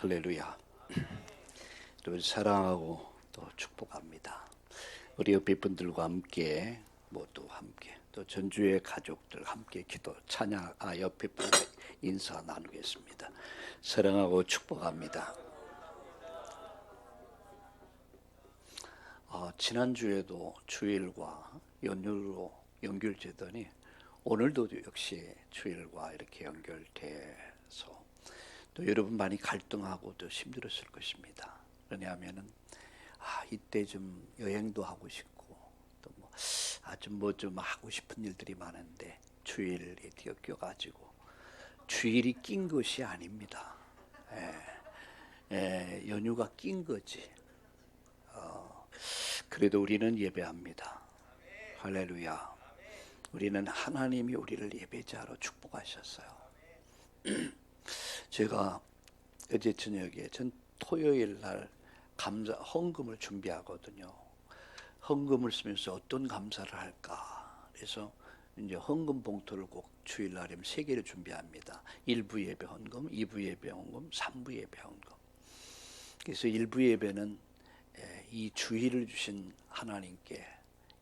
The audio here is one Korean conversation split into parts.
할렐루야. 또 사랑하고 또 축복합니다. 우리 옆에 분들과 함께 모두 함께 또 전주의 가족들 함께 기도 찬양 옆에 분과 인사 나누겠습니다. 사랑하고 축복합니다. 지난주에도 주일과 연휴로 연결되더니 오늘도 역시 주일과 이렇게 연결돼서 또 여러분 많이 갈등하고 또 힘들었을 것입니다. 왜냐하면은 이때 좀 여행도 하고 싶고 또 좀 하고 싶은 일들이 많은데 주일에 껴가지고 주일이 낀 것이 아닙니다. 연휴가 낀 거지. 그래도 우리는 예배합니다. 할렐루야. 우리는 하나님이 우리를 예배자로 축복하셨어요. 제가 어제 저녁에 전 토요일 날 감사 헌금을 준비하거든요. 헌금을 쓰면서 어떤 감사를 할까? 그래서 이제 헌금 봉투를 꼭 주일 날이면 3개를 준비합니다. 1부 예배 헌금, 2부 예배 헌금, 3부 예배 헌금. 그래서 1부 예배는 이 주일을 주신 하나님께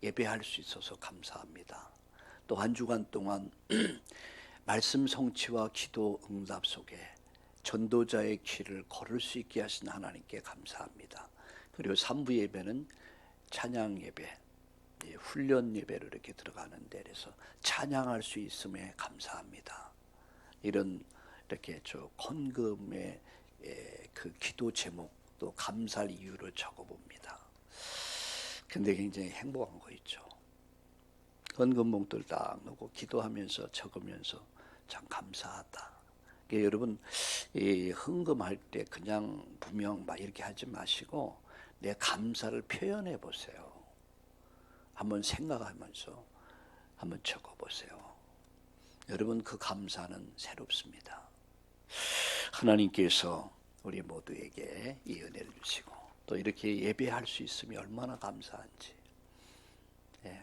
예배할 수 있어서 감사합니다. 또 한 주간 동안 말씀 성취와 기도 응답 속에 전도자의 길을 걸을 수 있게 하신 하나님께 감사합니다. 그리고 3부 예배는 찬양 예배, 훈련 예배로 이렇게 들어가는데 그래서 찬양할 수 있음에 감사합니다. 이렇게 헌금의 그 기도 제목 또 감사할 이유를 적어봅니다. 근데 굉장히 행복한 거 있죠. 헌금 봉투를 딱 넣고 기도하면서 적으면서 참 감사하다. 여러분 이 헌금할 때 그냥 분명 막 이렇게 하지 마시고 내 감사를 표현해 보세요. 한번 생각하면서 한번 적어 보세요. 여러분 그 감사는 새롭습니다. 하나님께서 우리 모두에게 이 은혜를 주시고 또 이렇게 예배할 수 있으면 얼마나 감사한지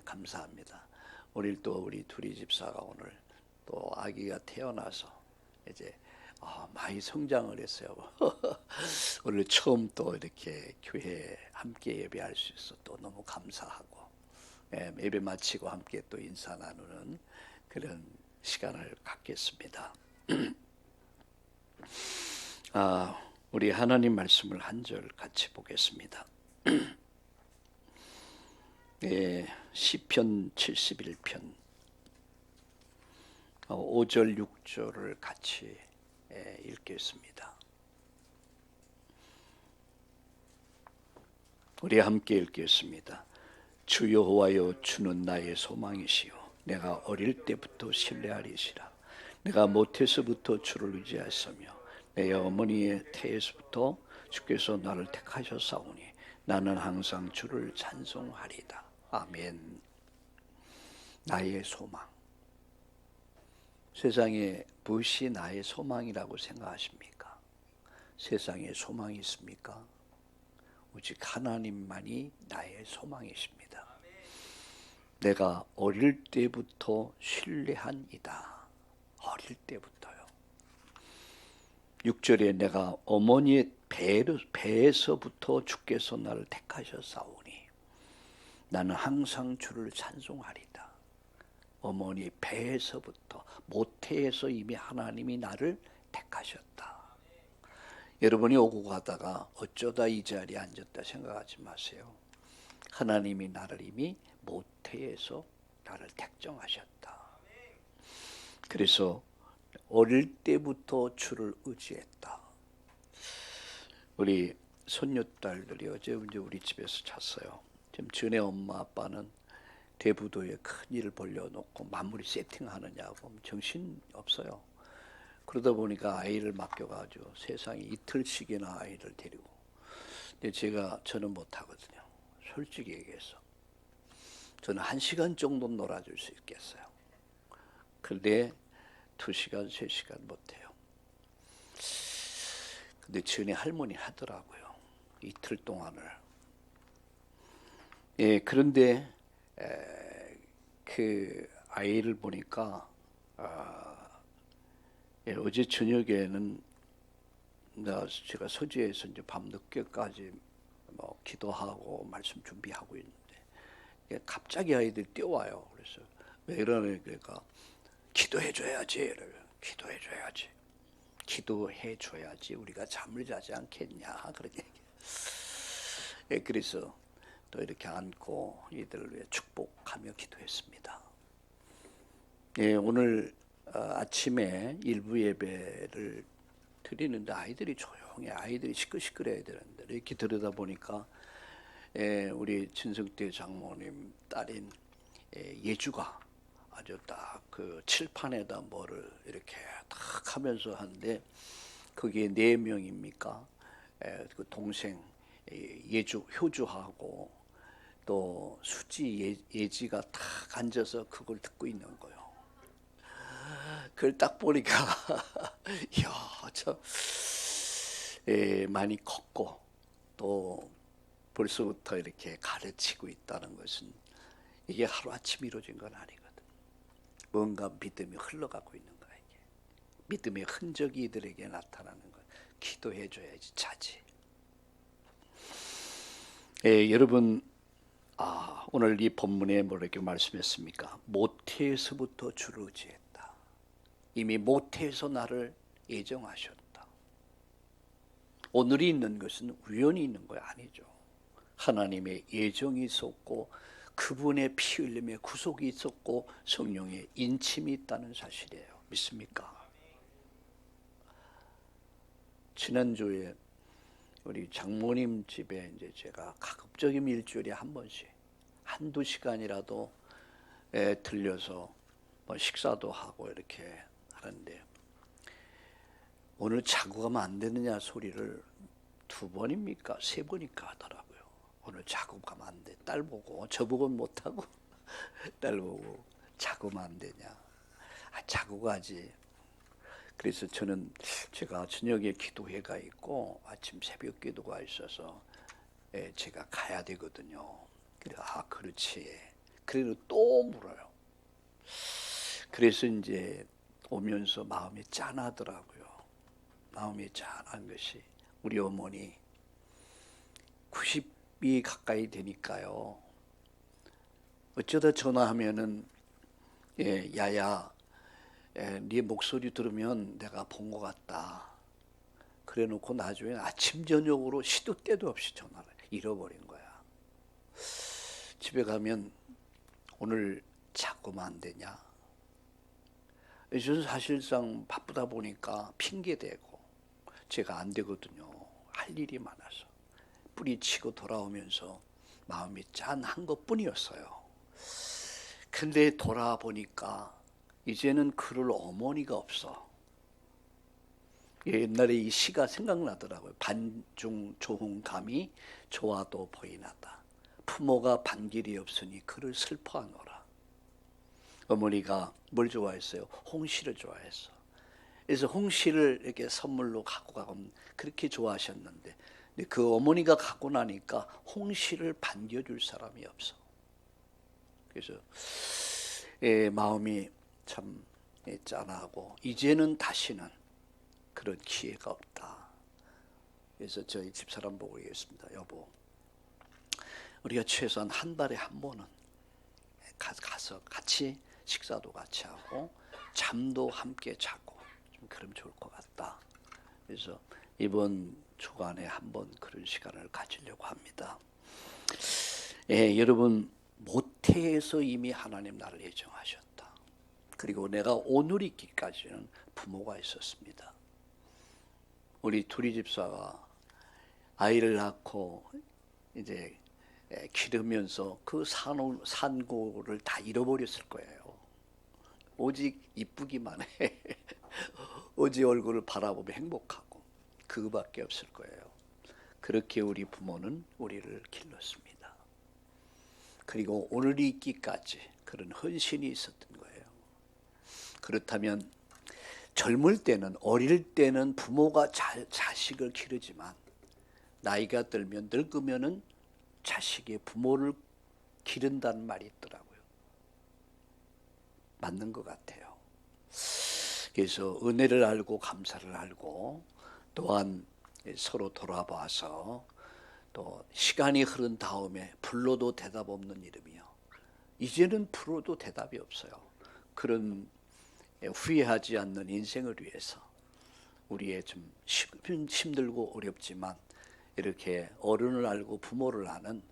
감사합니다. 우리 둘이 집사가 오늘 또 아기가 태어나서 이제 많이 성장을 했어요. 오늘 처음 또 이렇게 교회 함께 예배할 수 있어 또 너무 감사하고 예배 마치고 함께 또 인사 나누는 그런 시간을 갖겠습니다. 우리 하나님 말씀을 한 절 같이 보겠습니다. 시편 71편 5절 6절을 같이 읽겠습니다. 우리 함께 읽겠습니다. 주 여호와여, 주는 나의 소망이시요 내가 어릴 때부터 신뢰하리시라. 내가 모태서부터 주를 의지하였으며 내 어머니의 태에서부터 주께서 나를 택하셨사오니 나는 항상 주를 찬송하리다. 아멘. 나의 소망. 세상에 무엇이 나의 소망이라고 생각하십니까? 세상에 소망이 있습니까? 오직 하나님만이 나의 소망이십니다. 내가 어릴 때부터 신뢰한 이다. 어릴 때부터요. 6절에 내가 어머니의 배에서부터 주께서 나를 택하셨사오니 나는 항상 주를 찬송하리다. 어머니 배에서부터 모태에서 이미 하나님이 나를 택하셨다. 여러분이 오고 가다가 어쩌다 이 자리에 앉았다 생각하지 마세요. 하나님이 나를 이미 모태에서 나를 택정하셨다. 그래서 어릴 때부터 주를 의지했다. 우리 손녀딸들이 어제 우리 집에서 잤어요. 지금 전에 엄마 아빠는 대부도에 큰 일을 벌려놓고 마무리 세팅하느냐고 정신 없어요. 그러다 보니까 아이를 맡겨가지고 세상에 이틀씩이나 아이를 데리고. 근데 저는 못하거든요. 솔직히 얘기해서. 저는 1시간 정도 놀아줄 수 있겠어요. 그런데 2시간, 3시간 못해요. 근데 전에 할머니 하더라고요. 이틀 동안을. 그런데 그 아이를 보니까 어제 저녁에는 제가 서재에서 이제 밤늦게까지 뭐 기도하고 말씀 준비하고 있는데 갑자기 아이들이 뛰어와요. 그래서 왜 이러냐 그러니까 기도해 줘야지. 기도해 줘야지. 기도해 줘야지 우리가 잠을 자지 않겠냐 그런 얘기. 그래서 또 이렇게 안고 이들을 위해 축복하며 기도했습니다. 오늘 아침에 일부 예배를 드리는데 아이들이 조용해. 아이들이 시끌시끌해야 되는데 이렇게 들여다 보니까 우리 진성태 장모님 딸인 예주가 아주 딱 그 칠판에다 뭐를 이렇게 딱 하면서 하는데 그게 4명입니까? 그 동생 예주 효주하고 또 수지 예지가 딱 앉아서 그걸 듣고 있는 거예요. 그걸 딱 보니까 이야 참 많이 컸고 또 벌써부터 이렇게 가르치고 있다는 것은 이게 하루아침 이루어진 건 아니거든. 뭔가 믿음이 흘러가고 있는 거야. 이게 믿음의 흔적이 이들에게 나타나는 거. 기도해 줘야지 차지. 여러분 오늘 이 본문에 뭐라고 말씀했습니까? 모태에서부터 주를 의지했다. 이미 모태에서 나를 예정하셨다. 오늘이 있는 것은 우연히 있는 거 아니죠. 하나님의 예정이 있었고 그분의 피 흘림의 구속이 있었고 성령의 인침이 있다는 사실이에요. 믿습니까? 지난주에 우리 장모님 집에 이제 제가 가급적이면 일주일에 한 번씩 한두 시간이라도 들려서 뭐 식사도 하고 이렇게 하는데 오늘 자고 가면 안 되느냐 소리를 2번입니까? 3번입니까? 하더라고요. 오늘 자고 가면 안 돼. 딸 보고 저보고는 못하고 딸 보고 자고 가면 안 되냐. 자고 가지. 그래서 제가 저녁에 기도회가 있고 아침 새벽 기도가 있어서 제가 가야 되거든요. 그래 그렇지. 그래도 또 물어요. 그래서 이제 오면서 마음이 짠하더라고요. 마음이 짠한 것이 우리 어머니 90이 가까이 되니까요. 어쩌다 전화하면은 야야 네 목소리 들으면 내가 본 것 같다. 그래 놓고 나중에 아침 저녁으로 시도 때도 없이 전화를 잃어버린 거야. 집에 가면 오늘 자고만 안 되냐. 저는 사실상 바쁘다 보니까 핑계대고 제가 안 되거든요. 할 일이 많아서 뿌리치고 돌아오면서 마음이 짠한 것뿐이었어요. 근데 돌아보니까 이제는 그럴 어머니가 없어. 옛날에 이 시가 생각나더라고요. 반중 좋은 감이 좋아도 보이나다. 부모가 반길이 없으니 그를 슬퍼하노라. 어머니가 뭘 좋아했어요? 홍시를 좋아했어. 그래서 홍시를 이렇게 선물로 갖고 가면 그렇게 좋아하셨는데 그 어머니가 갖고 나니까 홍시를 반겨줄 사람이 없어. 그래서 마음이 참 짠하고 이제는 다시는 그런 기회가 없다. 그래서 저희 집사람 보고 얘기했습니다. 여보, 우리가 최소한 한 달에 한 번은 가서 같이 식사도 같이 하고 잠도 함께 자고 좀 그러면 좋을 것 같다. 그래서 이번 주간에 한번 그런 시간을 가지려고 합니다. 여러분 모태에서 이미 하나님 나를 예정하셨다. 그리고 내가 오늘 있기까지는 부모가 있었습니다. 우리 둘이 집사가 아이를 낳고 이제 기르면서 그 산고를 다 잃어버렸을 거예요. 오직 이쁘기만 해. 오직 얼굴을 바라보며 행복하고 그거밖에 없을 거예요. 그렇게 우리 부모는 우리를 길렀습니다. 그리고 오늘이 있기까지 그런 헌신이 있었던 거예요. 그렇다면 젊을 때는 어릴 때는 부모가 자식을 기르지만 나이가 들면 늙으면은 자식이 부모를 기른다는 말이 있더라고요. 맞는 것 같아요. 그래서 은혜를 알고 감사를 알고 또한 서로 돌아봐서 또 시간이 흐른 다음에 불러도 대답 없는 이름이요. 이제는 불러도 대답이 없어요. 그런 후회하지 않는 인생을 위해서 우리의 좀 힘들고 어렵지만 이렇게 어른을 알고 부모를 아는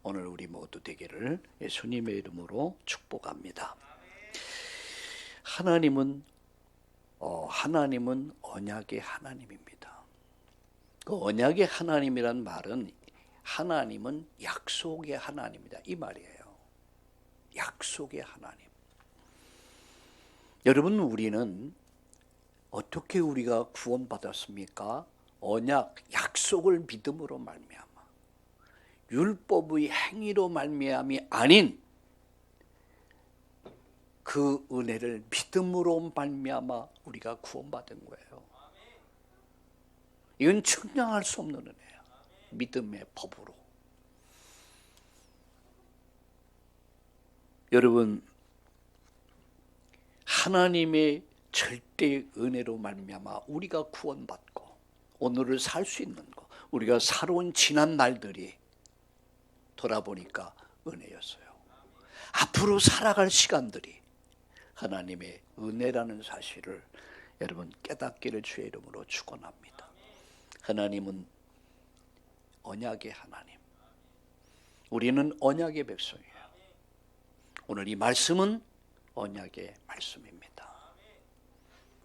오늘 우리 모두 되기를 예수님의 이름으로 축복합니다. 하나님은 언약의 하나님입니다. 그 언약의 하나님이란 말은 하나님은 약속의 하나님이다 이 말이에요. 약속의 하나님. 여러분, 우리는 어떻게 우리가 구원받았습니까? 언약, 약속을 믿음으로 말미암아 율법의 행위로 말미암이 아닌 그 은혜를 믿음으로 말미암아 우리가 구원받은 거예요. 이건 측량할 수 없는 은혜예요. 믿음의 법으로. 여러분, 하나님의 절대 은혜로 말미암아 우리가 구원받고 오늘을 살 수 있는 것, 우리가 살아온 지난 날들이 돌아보니까 은혜였어요. 앞으로 살아갈 시간들이 하나님의 은혜라는 사실을 여러분 깨닫기를 주의 이름으로 축원합니다. 하나님은 언약의 하나님, 우리는 언약의 백성이에요. 오늘 이 말씀은 언약의 말씀입니다.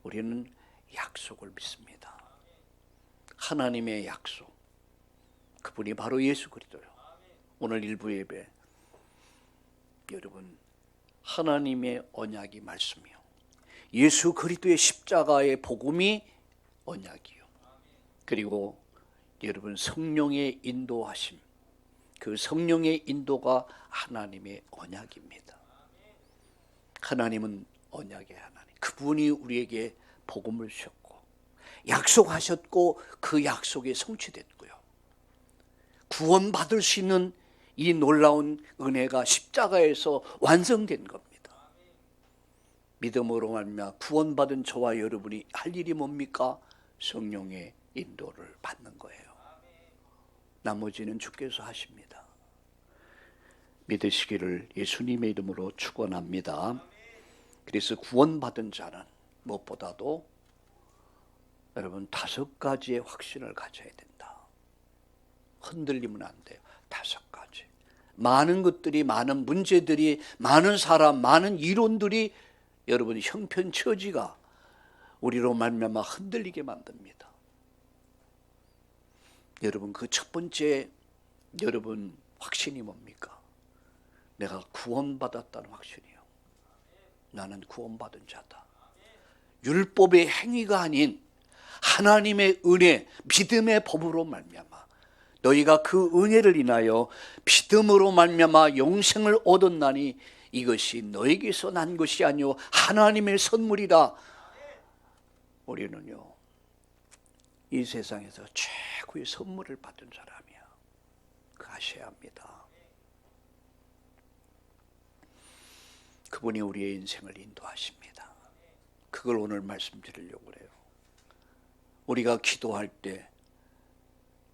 우리는 약속을 믿습니다. 하나님의 약속, 그분이 바로 예수 그리스도요. 오늘 일부 예배 여러분 하나님의 언약이 말씀이요, 예수 그리스도의 십자가의 복음이 언약이요, 그리고 여러분 성령의 인도하심, 그 성령의 인도가 하나님의 언약입니다. 하나님은 언약의 하나님, 그분이 우리에게 복음을 주셨고 약속하셨고 그 약속이 성취됐고요, 구원받을 수 있는 이 놀라운 은혜가 십자가에서 완성된 겁니다. 믿음으로 말미암아 구원받은 저와 여러분이 할 일이 뭡니까? 성령의 인도를 받는 거예요. 나머지는 주께서 하십니다. 믿으시기를 예수님의 이름으로 축원합니다. 그래서 구원받은 자는 무엇보다도 여러분 5가지의 확신을 가져야 된다. 흔들리면 안 돼요. 5가지. 많은 것들이, 많은 문제들이, 많은 사람, 많은 이론들이 여러분 형편처지가 우리로 말미암아 흔들리게 만듭니다. 여러분 그 첫 번째 여러분 확신이 뭡니까? 내가 구원받았다는 확신이요. 나는 구원받은 자다. 율법의 행위가 아닌 하나님의 은혜, 믿음의 법으로 말미암아 너희가 그 은혜를 인하여 믿음으로 말미암아 영생을 얻었나니 이것이 너에게서 난 것이 아니요 하나님의 선물이다. 우리는요 이 세상에서 최고의 선물을 받은 사람이야. 그 아셔야 합니다. 그분이 우리의 인생을 인도하십니다. 그걸 오늘 말씀드리려고 그래요. 우리가 기도할 때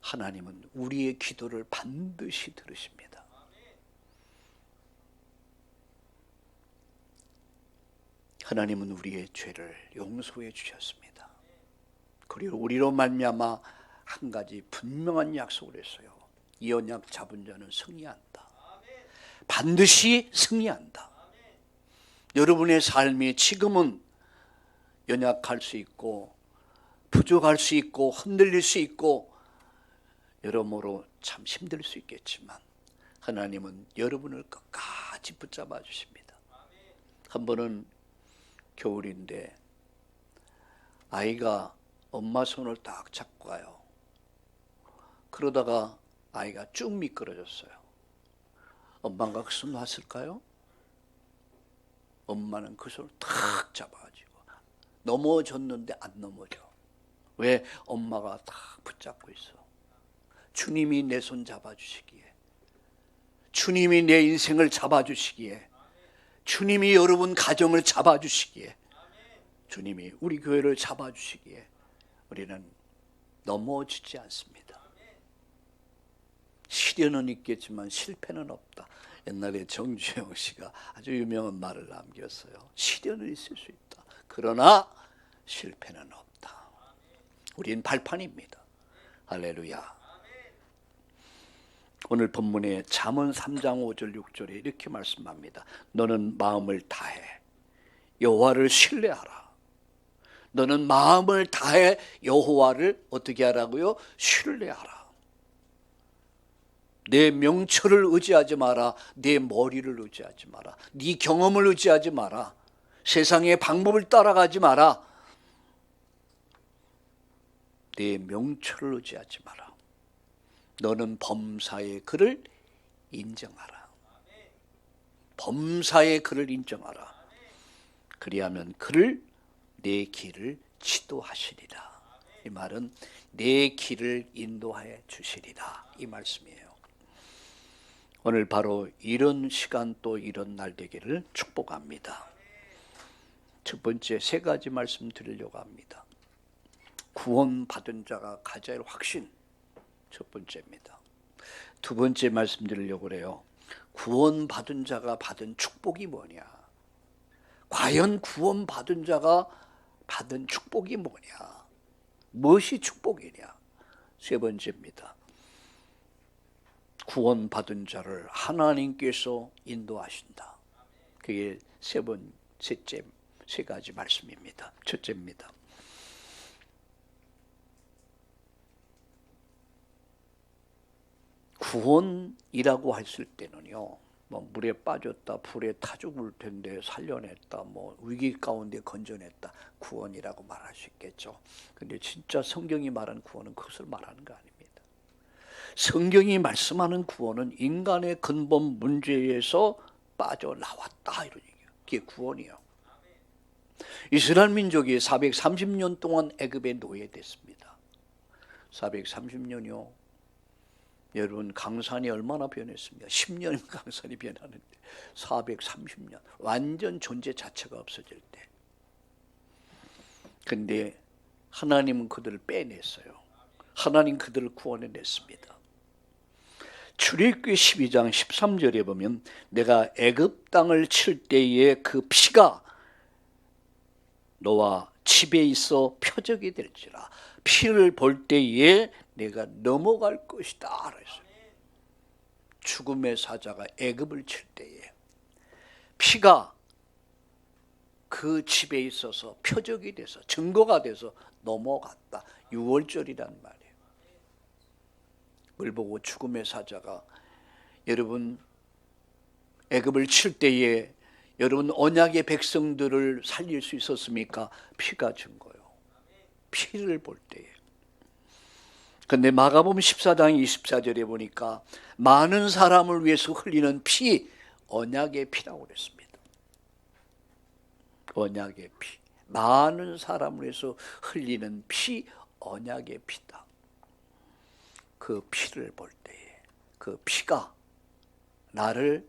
하나님은 우리의 기도를 반드시 들으십니다. 하나님은 우리의 죄를 용서해 주셨습니다. 그리고 우리로 말미암아 한 가지 분명한 약속을 했어요. 이 언약 잡은 자는 승리한다. 반드시 승리한다. 여러분의 삶이 지금은 연약할 수 있고 부족할 수 있고 흔들릴 수 있고 여러모로 참 힘들 수 있겠지만 하나님은 여러분을 끝까지 붙잡아 주십니다. 한 번은 겨울인데 아이가 엄마 손을 딱 잡고 가요. 그러다가 아이가 쭉 미끄러졌어요. 엄마가 그 손 놨을까요? 엄마는 그 손을 탁 잡아가지고 넘어졌는데 안 넘어져. 왜? 엄마가 탁 붙잡고 있어. 주님이 내 손 잡아주시기에, 주님이 내 인생을 잡아주시기에, 주님이 여러분 가정을 잡아주시기에, 주님이 우리 교회를 잡아주시기에 우리는 넘어지지 않습니다. 시련은 있겠지만 실패는 없다. 옛날에 정주영 씨가 아주 유명한 말을 남겼어요. 시련은 있을 수 있다. 그러나 실패는 없다. 우린 발판입니다. 할렐루야. 오늘 본문에 잠언 3장 5절 6절에 이렇게 말씀합니다. 너는 마음을 다해 여호와를 신뢰하라. 너는 마음을 다해 여호와를 어떻게 하라고요? 신뢰하라. 내 명철을 의지하지 마라. 내 머리를 의지하지 마라. 네 경험을 의지하지 마라. 세상의 방법을 따라가지 마라. 내 명철을 의지하지 마라. 너는 범사의 그를 인정하라. 범사의 그를 인정하라. 그리하면 그를 내 길을 지도하시리라. 이 말은 내 길을 인도하여 주시리라. 이 말씀이에요. 오늘 바로 이런 시간 또 이런 날 되기를 축복합니다. 첫 번째 세 가지 말씀 드리려고 합니다. 구원받은 자가 가져야 할 확신, 첫 번째입니다. 두 번째 말씀 드리려고 그래요. 구원받은 자가 받은 축복이 뭐냐? 과연 구원받은 자가 받은 축복이 뭐냐? 무엇이 축복이냐? 세 번째입니다. 구원받은 자를 하나님께서 인도하신다. 그게 셋째, 세 가지 말씀입니다. 첫째입니다. 구원이라고 했을 때는요, 뭐 물에 빠졌다, 불에 타 죽을 텐데 살려냈다, 뭐 위기 가운데 건져냈다, 구원이라고 말할 수 있겠죠. 근데 진짜 성경이 말하는 구원은 그것을 말하는 거 아닙니다. 성경이 말씀하는 구원은 인간의 근본 문제에서 빠져나왔다, 이런 얘기예요. 그게 구원이에요. 이스라엘 민족이 430년 동안 애굽에 노예됐습니다. 430년이요. 여러분, 강산이 얼마나 변했습니까? 10년이면 강산이 변하는데 430년, 완전 존재 자체가 없어질 때. 근데 하나님은 그들을 빼냈어요. 하나님 그들을 구원해냈습니다. 출애굽기 12장 13절에 보면 내가 애굽 땅을 칠 때에 그 피가 너와 집에 있어 표적이 될지라. 피를 볼 때에 내가 넘어갈 것이다. 그랬어요. 죽음의 사자가 애굽을 칠 때에 피가 그 집에 있어서 표적이 돼서 증거가 돼서 넘어갔다. 6월절이란 말이에요. 그걸 보고 죽음의 사자가 여러분 애굽을 칠 때에 여러분 언약의 백성들을 살릴 수 있었습니까? 피가 증거요. 피를 볼 때에. 근데 마가복음 14장 24절에 보니까 많은 사람을 위해서 흘리는 피, 언약의 피라고 그랬습니다. 언약의 피. 많은 사람을 위해서 흘리는 피, 언약의 피다. 그 피를 볼 때에 그 피가 나를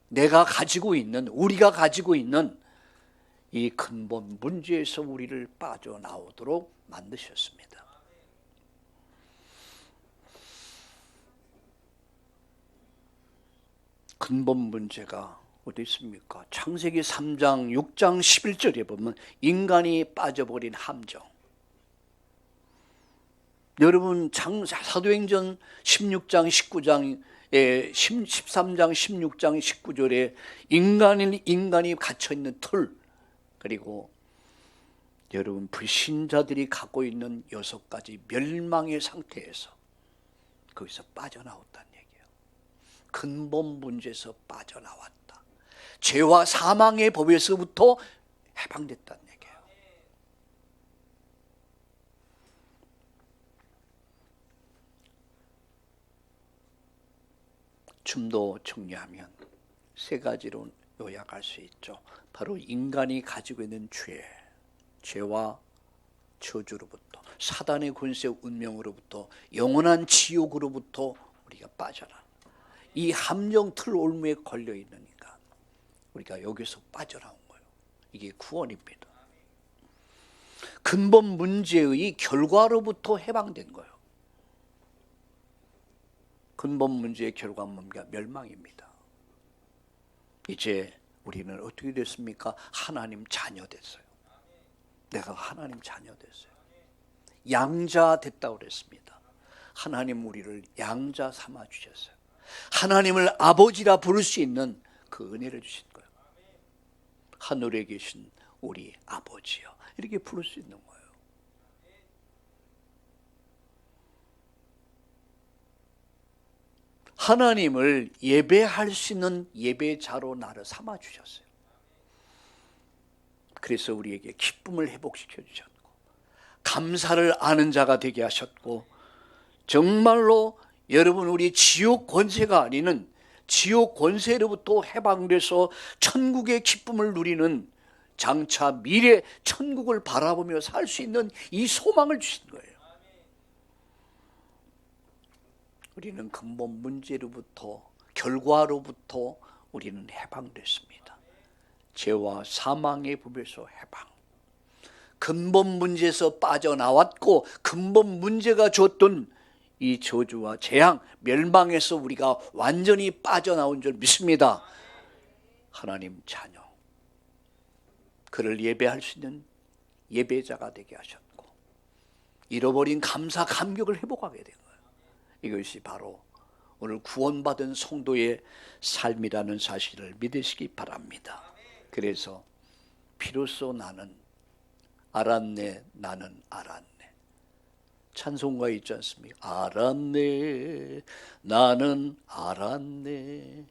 내가 가지고 있는, 우리가 가지고 있는 이 근본 문제에서 우리를 빠져나오도록 만드셨습니다. 근본 문제가 어디 있습니까? 창세기 3장 6장 11절에 보면 인간이 빠져버린 함정. 여러분 사도행전 16장 19장에 13장 16장 19절에 인간이 갇혀있는 틀, 그리고 여러분 불신자들이 갖고 있는 6가지 멸망의 상태에서 거기서 빠져나왔다는 얘기예요. 근본 문제에서 빠져나왔다. 죄와 사망의 법에서부터 해방됐다는 얘기예요. 좀 더 정리하면 세 가지로 요약할 수 있죠. 바로 인간이 가지고 있는 죄와 저주로부터, 사단의 권세 운명으로부터, 영원한 지옥으로부터 우리가 빠져나. 이 함정 틀 올무에 걸려 있으니까 우리가 여기서 빠져나온 거예요. 이게 구원입니다. 근본 문제의 결과로부터 해방된 거예요. 근본 문제의 결과는 뭡니까? 멸망입니다. 이제 우리는 어떻게 됐습니까? 하나님 자녀 됐어요. 내가 하나님 자녀 됐어요. 양자 됐다고 그랬습니다. 하나님 우리를 양자 삼아 주셨어요. 하나님을 아버지라 부를 수 있는 그 은혜를 주신 거예요. 하늘에 계신 우리 아버지요, 이렇게 부를 수 있는 거예요. 하나님을 예배할 수 있는 예배자로 나를 삼아 주셨어요. 그래서 우리에게 기쁨을 회복시켜 주셨고, 감사를 아는 자가 되게 하셨고, 정말로 여러분 우리 지옥 권세가 아니는 지옥 권세로부터 해방돼서 천국의 기쁨을 누리는, 장차 미래 천국을 바라보며 살 수 있는 이 소망을 주신 거예요. 우리는 근본 문제로부터, 결과로부터 우리는 해방됐습니다. 죄와 사망의 법에서 해방. 근본 문제에서 빠져나왔고, 근본 문제가 줬던 이 저주와 재앙, 멸망에서 우리가 완전히 빠져나온 줄 믿습니다. 하나님 자녀, 그를 예배할 수 있는 예배자가 되게 하셨고, 잃어버린 감사 감격을 회복하게 된 거예요. 이것이 바로 오늘 구원받은 성도의 삶이라는 사실을 믿으시기 바랍니다. 그래서 비로소 나는 알았네, 나는 알았네. 찬송가 있지 않습니까? 알았네, 나는 알았네,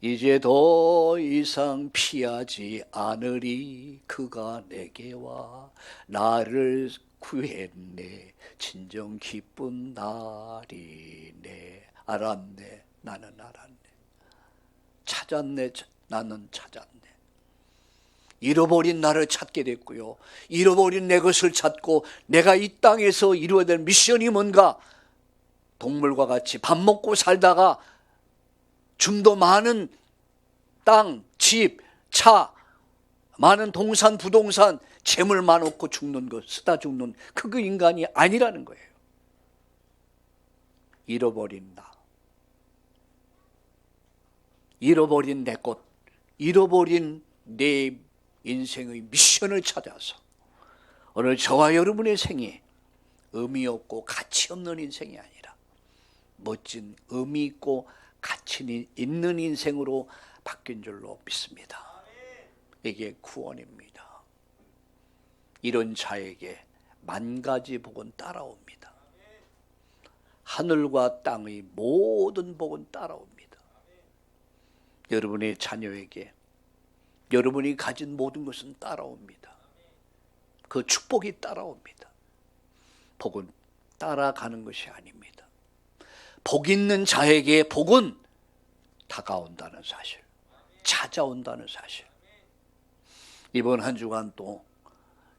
이제 더 이상 피하지 않으리, 그가 내게 와 나를 구했네, 진정 기쁜 날이네. 알았네, 나는 알았네. 찾았네, 나는 찾았네. 잃어버린 나를 찾게 됐고요, 잃어버린 내 것을 찾고, 내가 이 땅에서 이루어야 될 미션이 뭔가, 동물과 같이 밥 먹고 살다가 좀 더 많은 땅, 집, 차, 많은 동산, 부동산, 재물 많고 죽는 것, 쓰다 죽는 그 인간이 아니라는 거예요. 잃어버린 나, 잃어버린 내 것, 잃어버린 내 인생의 미션을 찾아서 오늘 저와 여러분의 생이 의미 없고 가치 없는 인생이 아니라 멋진 의미 있고 가치 있는 인생으로 바뀐 줄로 믿습니다. 이게 구원입니다. 이런 자에게 만 가지 복은 따라옵니다. 하늘과 땅의 모든 복은 따라옵니다. 여러분의 자녀에게 여러분이 가진 모든 것은 따라옵니다. 그 축복이 따라옵니다. 복은 따라가는 것이 아닙니다. 복 있는 자에게 복은 다가온다는 사실, 찾아온다는 사실. 이번 한 주간 또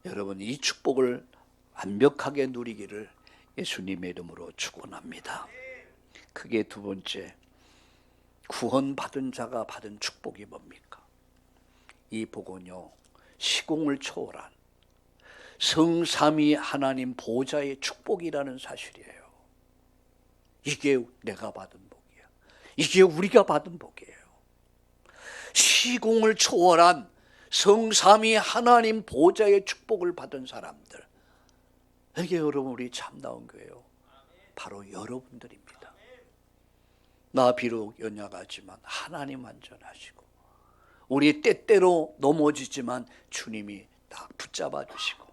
여러분 이 축복을 완벽하게 누리기를 예수님의 이름으로 축원합니다. 크게 두 번째, 구원받은 자가 받은 축복이 뭡니까? 이 복은요, 시공을 초월한 성삼위 하나님 보좌의 축복이라는 사실이에요. 이게 내가 받은 복이야. 이게 우리가 받은 복이에요. 시공을 초월한 성삼위 하나님 보좌의 축복을 받은 사람들, 이게 여러분 우리 참다운 교회요, 바로 여러분들입니다. 나 비록 연약하지만 하나님 안전하시고, 우리 때때로 넘어지지만 주님이 다 붙잡아 주시고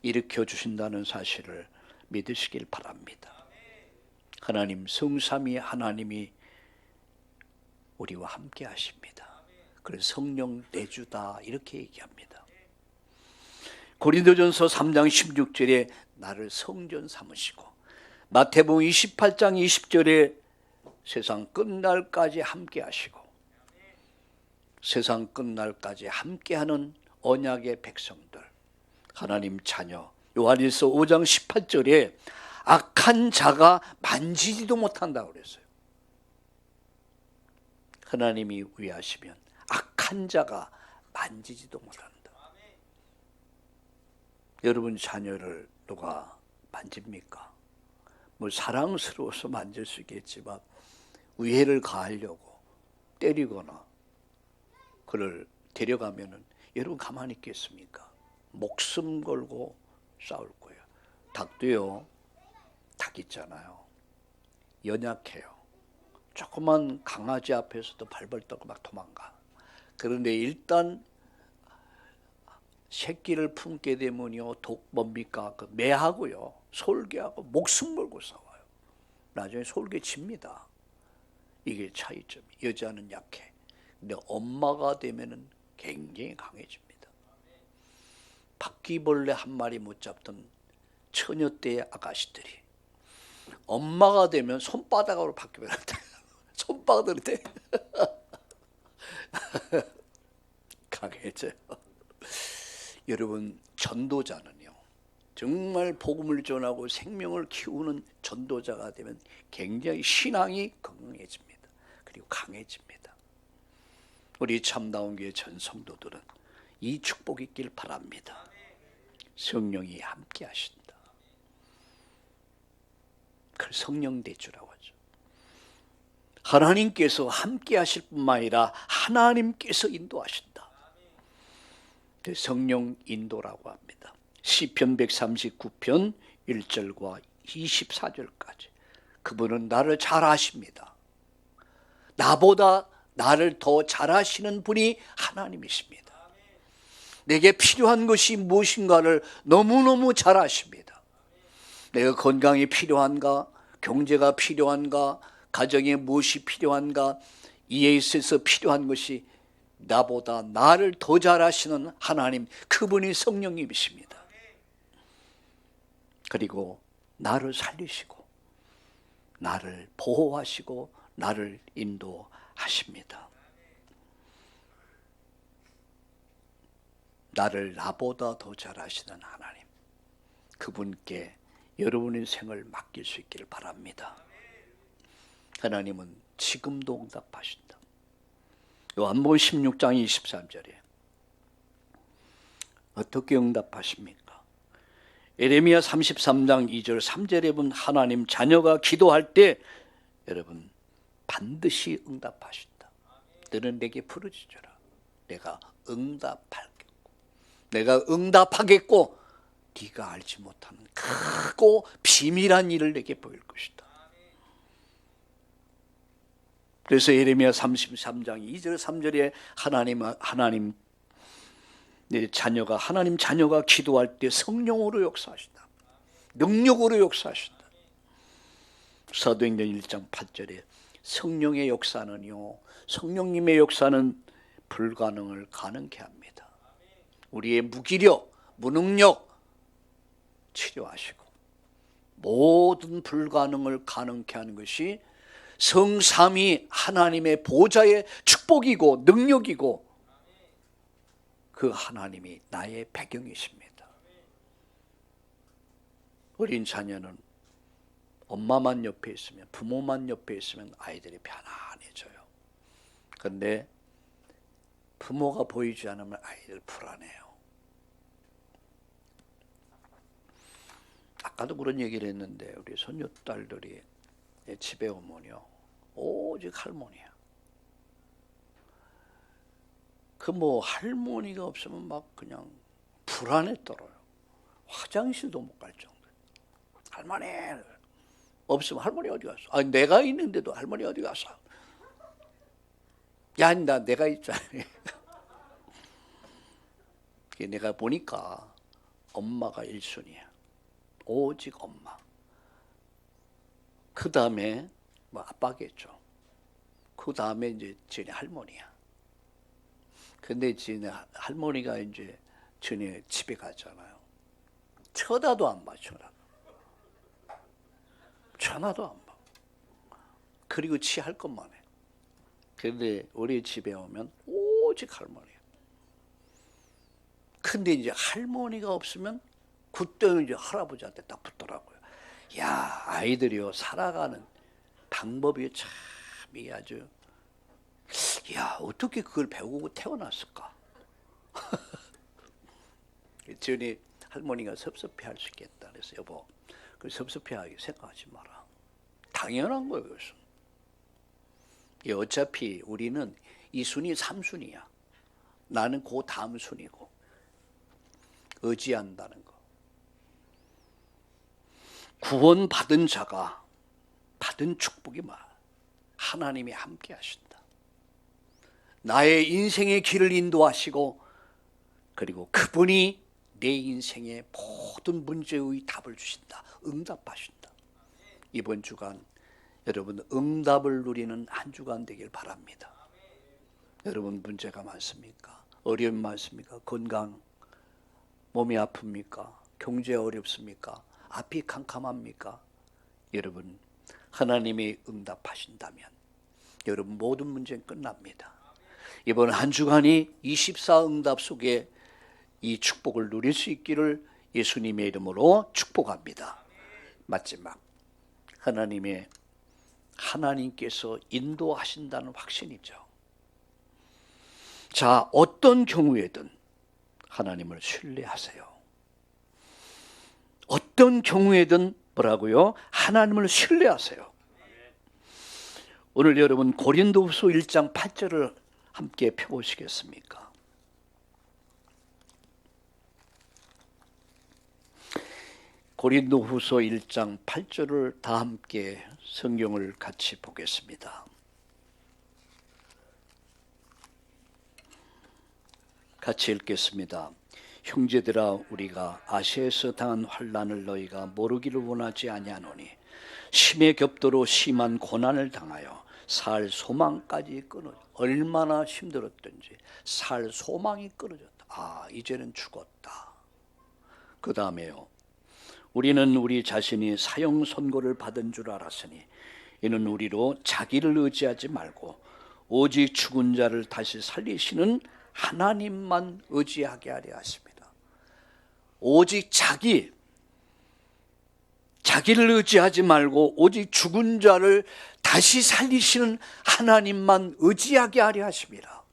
일으켜 주신다는 사실을 믿으시길 바랍니다. 하나님 성삼위 하나님이 우리와 함께 하십니다. 그래서 성령 내주다 이렇게 얘기합니다. 고린도전서 3장 16절에 나를 성전 삼으시고, 마태복음 28장 20절에 세상 끝날까지 함께 하시고, 세상 끝날까지 함께하는 언약의 백성들, 하나님 자녀. 요한일서 5장 18절에 악한 자가 만지지도 못한다고 그랬어요. 하나님이 위하시면 악한 자가 만지지도 못한다. 여러분 자녀를 누가 만집니까? 뭐 사랑스러워서 만질 수 있겠지만 위해를 가하려고 때리거나 그를 데려가면은 여러분 가만히 있겠습니까? 목숨 걸고 싸울 거예요. 닭도요, 닭 있잖아요. 연약해요. 조그만 강아지 앞에서도 발벌 떨고 막 도망가. 그런데 일단 새끼를 품게 되면요, 뭡니까? 그 매하고요, 솔개하고 목숨 걸고 싸워요. 나중에 솔개 집니다. 이게 차이점. 여자는 약해. 근데 엄마가 되면은 굉장히 강해집니다. 바퀴벌레 한 마리 못 잡던 처녀 때의 아가씨들이 엄마가 되면 손바닥으로 바퀴벌레 손바닥으로 돼. 강해져요. 여러분, 전도자는요, 정말 복음을 전하고 생명을 키우는 전도자가 되면 굉장히 신앙이 건강해집니다. 그리고 강해집니다. 우리 참다운 교회 전 성도들은 이 축복이 있길 바랍니다. 성령이 함께 하신다. 그걸 성령 대주라고 하죠. 하나님께서 함께 하실 뿐만 아니라 하나님께서 인도하신다. 성령 인도라고 합니다. 시편 139편 1절과 24절까지 그분은 나를 잘 아십니다. 나보다 나를 더 잘 아시는 분이 하나님이십니다. 내게 필요한 것이 무엇인가를 너무너무 잘 아십니다. 내가 건강이 필요한가, 경제가 필요한가, 가정에 무엇이 필요한가, 이에 있어서 필요한 것이 나보다 나를 더 잘 아시는 하나님, 그분이 성령님이십니다. 그리고 나를 살리시고 나를 보호하시고 나를 인도하십니다. 나를 나보다 더 잘 아시는 하나님, 그분께 여러분의 생을 맡길 수 있기를 바랍니다. 하나님은 지금도 응답하신다. 요한복음 16장 23절에 어떻게 응답하십니까? 예레미야 33장 2절 3절에 본 하나님 자녀가 기도할 때 여러분 반드시 응답하신다. 너는 내게 부르짖어라. 내가 응답하겠고, 내가 응답하겠고 네가 알지 못하는 크고 비밀한 일을 내게 보일 것이다. 그래서 예레미야 33장 2절 3절에 하나님 자녀가 기도할 때 성령으로 역사하신다. 능력으로 역사하신다. 사도행전 1장 8절에 성령의 역사는요, 성령님의 역사는 불가능을 가능케 합니다. 우리의 무기력, 무능력 치료하시고 모든 불가능을 가능케 하는 것이 성삼위 하나님의 보좌의 축복이고 능력이고 그 하나님이 나의 배경이십니다. 어린 자녀는 엄마만 옆에 있으면, 부모만 옆에 있으면 아이들이 편안해져요. 그런데 부모가 보이지 않으면 아이들 불안해요. 아까도 그런 얘기를 했는데 우리 손녀딸들이 집에 오면요, 오직 할머니야. 그 뭐 할머니가 없으면 막 그냥 불안에 떨어요. 화장실도 못 갈 정도. 할머니 없으면 할머니 어디 갔어? 아, 내가 있는데도 할머니 어디 갔어? 야, 내가 있잖아. 내가 보니까 엄마가 1순위야. 오직 엄마. 그 다음에 뭐 아빠겠죠. 그 다음에 이제 전에 할머니야. 근데 전에 할머니가 이제 전에 집에 갔잖아요. 쳐다도 안 봐, 전화도 안 봐. 그리고 취할 것만 해. 그런데 우리 집에 오면 오직 할머니야. 근데 이제 할머니가 없으면 그때는 이제 할아버지한테 딱 붙더라고요. 야, 아이들이요, 살아가는 방법이 참 이게 아주, 야, 어떻게 그걸 배우고 태어났을까? 전에 할머니가 섭섭해할 수 있겠다. 그래서 여보, 그 섭섭해하게 생각하지 마라. 당연한 거예요. 그것은. 어차피 우리는 이 순위 3순위야. 나는 그 다음 순위고. 의지한다는 거. 구원받은 자가 받은 축복이 많아. 하나님이 함께 하신다. 나의 인생의 길을 인도하시고, 그리고 그분이 내 인생의 모든 문제의 답을 주신다. 응답하신다. 이번 주간 여러분 응답을 누리는 한 주간 되길 바랍니다. 여러분 문제가 많습니까? 어려움이 많습니까? 건강, 몸이 아픕니까? 경제 어렵습니까? 앞이 캄캄합니까? 여러분 하나님이 응답하신다면 여러분 모든 문제는 끝납니다. 이번 한 주간이 24 응답 속에 이 축복을 누릴 수 있기를 예수님의 이름으로 축복합니다. 마지막 하나님께서 인도하신다는 확신이죠. 자, 어떤 경우에든 하나님을 신뢰하세요. 어떤 경우에든 뭐라고요? 하나님을 신뢰하세요. 오늘 여러분 고린도후서 1장 8절을 함께 펴보시겠습니까? 고린도후서 1장 8절을 다 함께 성경을 같이 보겠습니다. 같이 읽겠습니다. 형제들아, 우리가 아시아에서 당한 환난을 너희가 모르기를 원하지 아니하노니 심의 겹도로 심한 고난을 당하여 살 소망까지 끊어져. 얼마나 힘들었든지 살 소망이 끊어졌다. 아, 이제는 죽었다. 그 다음에요. 우리는 우리 자신이 사형 선고를 받은 줄 알았으니 이는 우리로 자기를 의지하지 말고 오직 죽은 자를 다시 살리시는 하나님만 의지하게 하려 하십니다. 오직 자기를 의지하지 말고 오직 죽은 자를 다시 살리시는 하나님만 의지하게 하려 하십니다.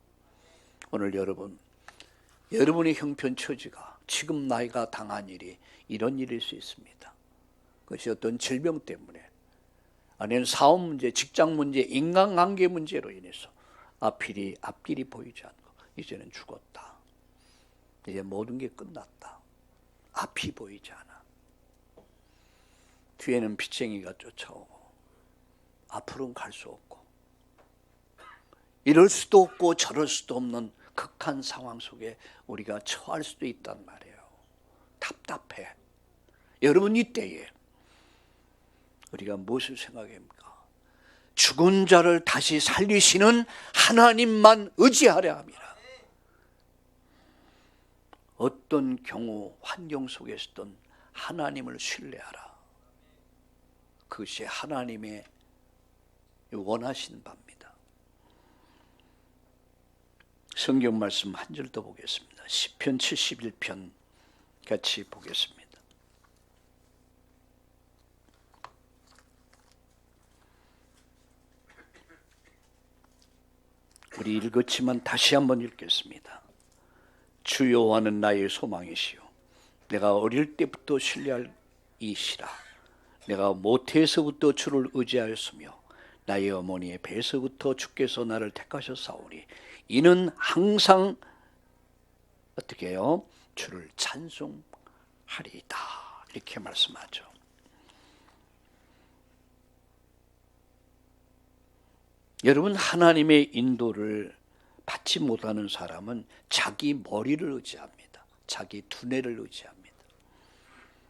오늘 여러분의 형편처지가 지금 나이가 당한 일이 이런 일일 수 있습니다. 그것이 어떤 질병 때문에 아니면 사업 문제, 직장 문제, 인간관계 문제로 인해서 앞길이 보이지 않고 이제는 죽었다. 이제 모든 게 끝났다. 앞이 보이지 않아. 뒤에는 빚쟁이가 쫓아오고 앞으로는 갈 수 없고 이럴 수도 없고 저럴 수도 없는 극한 상황 속에 우리가 처할 수도 있단 말이에요. 답답해. 여러분 이때에 우리가 무엇을 생각합니까? 죽은 자를 다시 살리시는 하나님만 의지하려 합니다. 어떤 경우 환경 속에서든 하나님을 신뢰하라. 그것이 하나님의 원하신 바입니다. 성경 말씀 한 절 더 보겠습니다. 시편 71편 같이 보겠습니다. 우리 읽었지만 다시 한번 읽겠습니다. 주 여호와는 나의 소망이시요 내가 어릴 때부터 신뢰할 이시라. 내가 모태에서부터 주를 의지하였으며 나의 어머니의 배에서부터 주께서 나를 택하셨사오니 이는 항상 어떻게 해요? 주를 찬송하리이다. 이렇게 말씀하죠. 여러분 하나님의 인도를 받지 못하는 사람은 자기 머리를 의지합니다. 자기 두뇌를 의지합니다.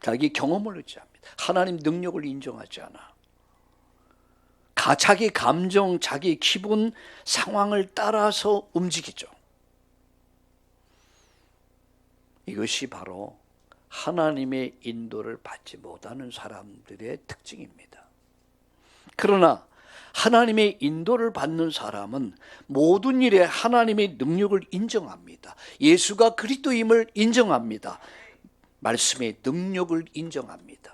자기 경험을 의지합니다. 하나님 능력을 인정하지 않아. 자기 감정, 자기 기분, 상황을 따라서 움직이죠. 이것이 바로 하나님의 인도를 받지 못하는 사람들의 특징입니다. 그러나 하나님의 인도를 받는 사람은 모든 일에 하나님의 능력을 인정합니다. 예수가 그리스도임을 인정합니다. 말씀의 능력을 인정합니다.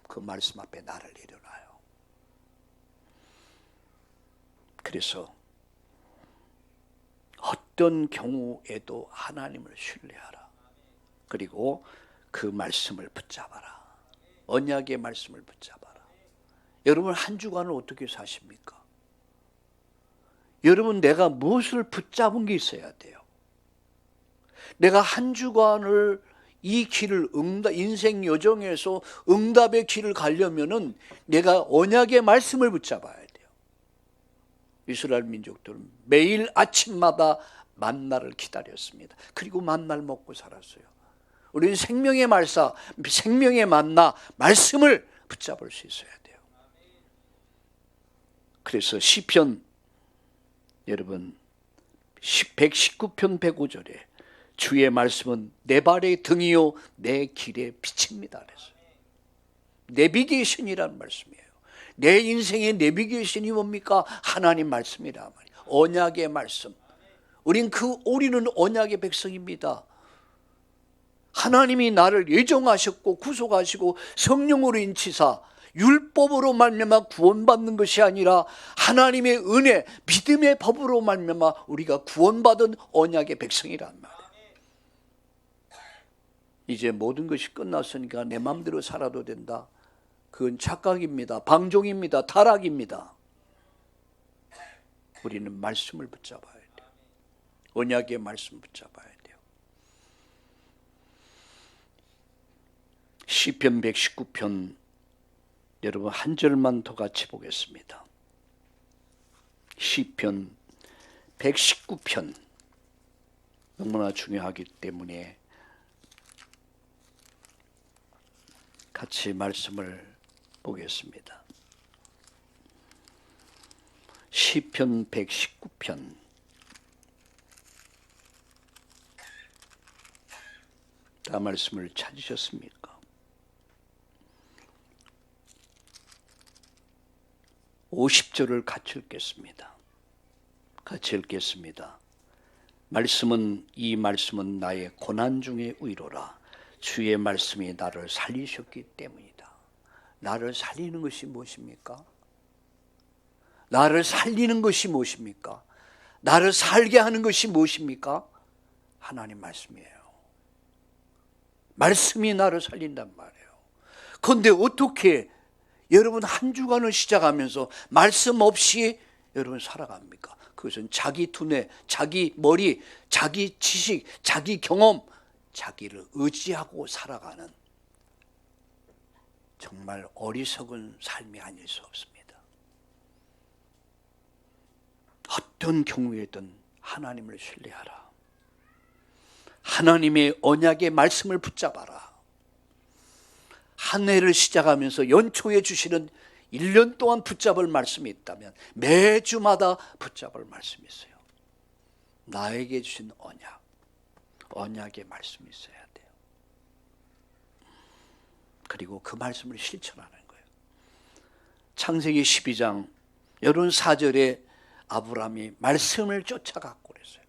그 말씀 앞에 나를 내려놔요. 그래서 어떤 경우에도 하나님을 신뢰하라. 그리고 그 말씀을 붙잡아라. 언약의 말씀을 붙잡아라. 여러분 한 주간을 어떻게 사십니까? 여러분 내가 무엇을 붙잡은 게 있어야 돼요. 내가 한 주간을 이 길을 인생 여정에서 응답의 길을 가려면은 내가 언약의 말씀을 붙잡아야 돼요. 이스라엘 민족들은 매일 아침마다 만나를 기다렸습니다. 그리고 만나를 먹고 살았어요. 우리는 생명의 말사, 생명의 만나, 말씀을 붙잡을 수 있어야 돼요. 그래서 시편 여러분 119편 105절에 주의 말씀은 내 발의 등이요 내 길의 빛입니다. 그래서 내비게이션이라는 말씀이에요. 내 인생의 내비게이션이 뭡니까? 하나님 말씀이란 말이에요. 언약의 말씀. 우리는 언약의 백성입니다. 하나님이 나를 예정하셨고 구속하시고 성령으로 인치사 율법으로 말미암아 구원받는 것이 아니라 하나님의 은혜, 믿음의 법으로 말미암아 우리가 구원받은 언약의 백성이란 말이에요. 이제 모든 것이 끝났으니까 내 마음대로 살아도 된다. 그건 착각입니다. 방종입니다. 타락입니다. 우리는 말씀을 붙잡아야 돼요. 언약의 말씀 붙잡아야 돼요. 시편 119편 여러분 한 절만 더 같이 보겠습니다. 시편 119편 너무나 중요하기 때문에 같이 말씀을 보겠습니다. 시편 119편 다 말씀을 찾으셨습니까? 50절을 같이 읽겠습니다. 같이 읽겠습니다. 이 말씀은 나의 고난 중의 위로라. 주의 말씀이 나를 살리셨기 때문이다. 나를 살리는 것이 무엇입니까? 나를 살리는 것이 무엇입니까? 나를 살게 하는 것이 무엇입니까? 하나님 말씀이에요. 말씀이 나를 살린단 말이에요. 그런데 어떻게 여러분 한 주간을 시작하면서 말씀 없이 여러분 살아갑니까? 그것은 자기 두뇌, 자기 머리, 자기 지식, 자기 경험, 자기를 의지하고 살아가는 정말 어리석은 삶이 아닐 수 없습니다. 어떤 경우에든 하나님을 신뢰하라. 하나님의 언약의 말씀을 붙잡아라. 한 해를 시작하면서 연초에 주시는 1년 동안 붙잡을 말씀이 있다면 매주마다 붙잡을 말씀이 있어요. 나에게 주신 언약의 말씀이 있어야 돼요. 그리고 그 말씀을 실천하는 거예요. 창세기 12장 여론 4절에 아브라함이 말씀을 쫓아갔고 그랬어요.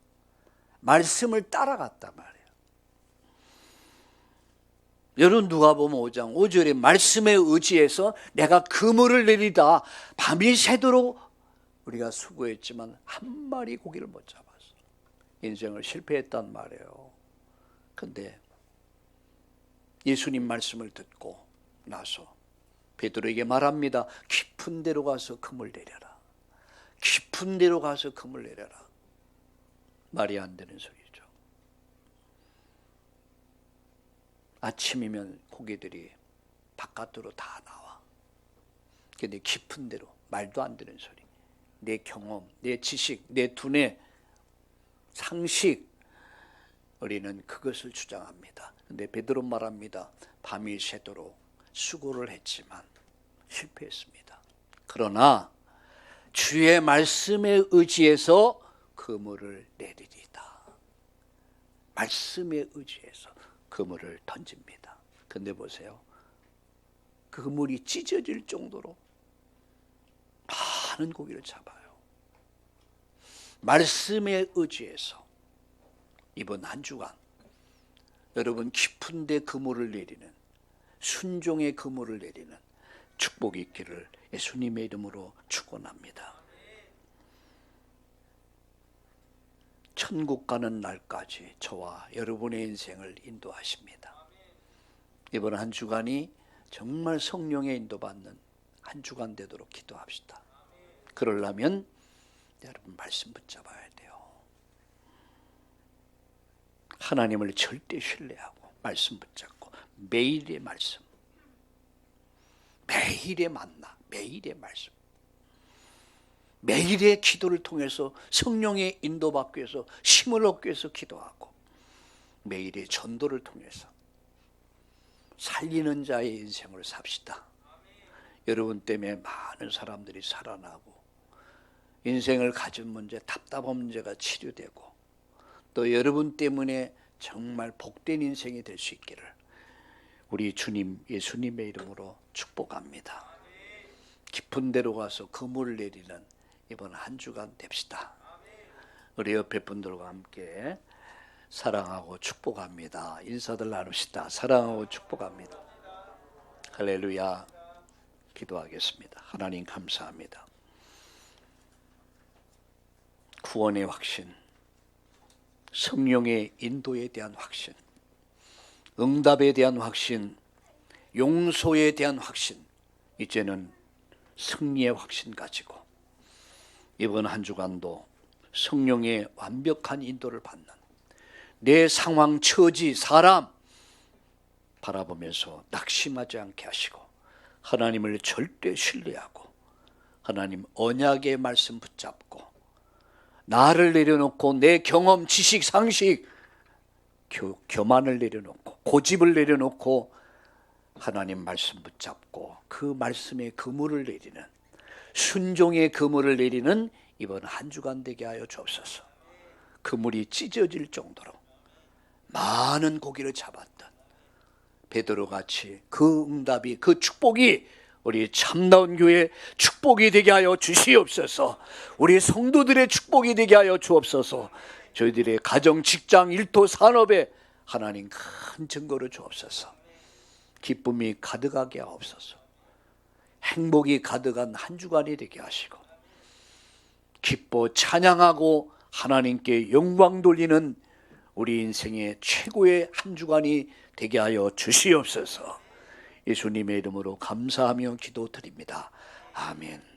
말씀을 따라갔단 말이에요. 여러분 누가복음 5장 5절에 말씀에 의지해서 내가 그물을 내리다 밤이 새도록 우리가 수고했지만 한 마리 고기를 못 잡았어. 인생을 실패했단 말이에요. 근데 예수님 말씀을 듣고 나서 베드로에게 말합니다. 깊은 데로 가서 그물 내려라. 깊은 데로 가서 그물 내려라. 말이 안 되는 소리죠. 아침이면 고기들이 바깥으로 다 나와. 근데 깊은 데로 말도 안 되는 소리. 내 경험, 내 지식, 내 두뇌, 상식 우리는 그것을 주장합니다. 근데 베드로 말합니다. 밤이 새도록 수고를 했지만 실패했습니다. 그러나 주의 말씀에 의지해서 그물을 내리리다. 말씀에 의지해서 그물을 던집니다. 근데 보세요. 그물이 찢어질 정도로 많은 고기를 잡아요. 말씀에 의지해서 이번 한 주간 여러분 깊은 데 그물을 내리는 순종의 그물을 내리는 축복이 있기를 예수님의 이름으로 축원합니다. 천국 가는 날까지 저와 여러분의 인생을 인도하십니다. 이번 한 주간이 정말 성령의 인도받는 한 주간 되도록 기도합시다. 그러려면 여러분 말씀 붙잡아야 돼요. 하나님을 절대 신뢰하고 말씀 붙잡고 매일의 말씀, 매일의 만나, 매일의 말씀, 매일의 기도를 통해서 성령의 인도받기 위해서 힘을 얻기 위해서 기도하고 매일의 전도를 통해서 살리는 자의 인생을 삽시다. 여러분 때문에 많은 사람들이 살아나고 인생을 가진 문제, 답답한 문제가 치료되고 또 여러분 때문에 정말 복된 인생이 될 수 있기를 우리 주님 예수님의 이름으로 축복합니다. 깊은 데로 가서 그물을 내리는 이번 한 주간 됩시다. 우리 옆에 분들과 함께 사랑하고 축복합니다. 인사들 나눕시다. 사랑하고 축복합니다. 할렐루야. 기도하겠습니다. 하나님 감사합니다. 구원의 확신, 성령의 인도에 대한 확신, 응답에 대한 확신, 용서에 대한 확신, 이제는 승리의 확신 가지고 이번 한 주간도 성령의 완벽한 인도를 받는 내 상황, 처지, 사람 바라보면서 낙심하지 않게 하시고 하나님을 절대 신뢰하고 하나님 언약의 말씀 붙잡고 나를 내려놓고 내 경험, 지식, 상식, 교만을 내려놓고 고집을 내려놓고 하나님 말씀 붙잡고 그 말씀의 그물을 내리는 순종의 그물을 내리는 이번 한 주간 되게 하여 주옵소서. 그물이 찢어질 정도로 많은 고기를 잡았던 베드로같이 그 응답이 그 축복이 우리 참다운 교회 축복이 되게 하여 주시옵소서. 우리 성도들의 축복이 되게 하여 주옵소서. 저희들의 가정, 직장, 일터, 산업에 하나님 큰 증거를 주옵소서. 기쁨이 가득하게 하옵소서. 행복이 가득한 한 주간이 되게 하시고 기뻐 찬양하고 하나님께 영광 돌리는 우리 인생의 최고의 한 주간이 되게 하여 주시옵소서. 예수님의 이름으로 감사하며 기도드립니다. 아멘.